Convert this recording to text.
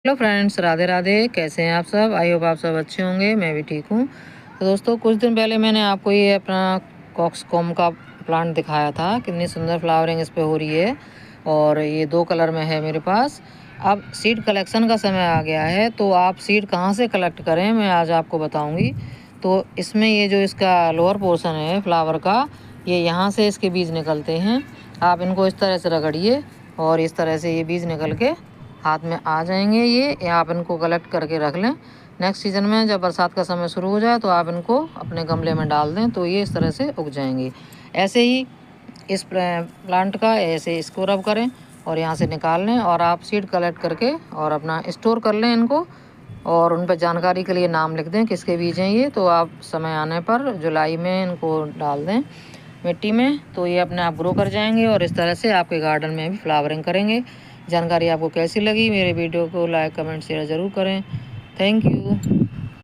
Hello friends, Radhe Radhe. कैसे हैं आप सब? आई होप आप सब अच्छे होंगे। मैं भी ठीक हूँ। तो दोस्तों, कुछ दिन पहले मैंने आपको ये अपना कॉक्सकॉम का प्लांट दिखाया था। कितनी सुंदर फ्लावरिंग इस पे हो रही है और ये 2 कलर में है मेरे पास। अब सीड कलेक्शन का समय आ गया है, तो आप सीड कहाँ से कलेक्ट करें मैं आज आपको बताऊँगी। तो इसमें ये जो इसका लोअर पोर्शन है फ्लावर का, ये यहाँ से इसके बीज निकलते हैं। आप इनको इस तरह से रगड़िए और इस तरह से ये बीज निकल के हाथ में आ जाएंगे। ये आप इनको कलेक्ट करके रख लें। नेक्स्ट सीज़न में जब बरसात का समय शुरू हो जाए तो आप इनको अपने गमले में डाल दें, तो ये इस तरह से उग जाएंगे। ऐसे ही इस प्लांट का ऐसे इसको रब करें और यहाँ से निकाल लें और आप सीड कलेक्ट करके और अपना स्टोर कर लें इनको। और उन पर जानकारी के लिए नाम लिख दें किसके बीज हैं ये। तो आप समय आने पर जुलाई में इनको डाल दें मिट्टी में, तो ये अपने आप ग्रो कर जाएंगे और इस तरह से आपके गार्डन में भी फ्लावरिंग करेंगे। जानकारी आपको कैसी लगी? मेरे वीडियो को लाइक कमेंट शेयर ज़रूर करें। Thank you.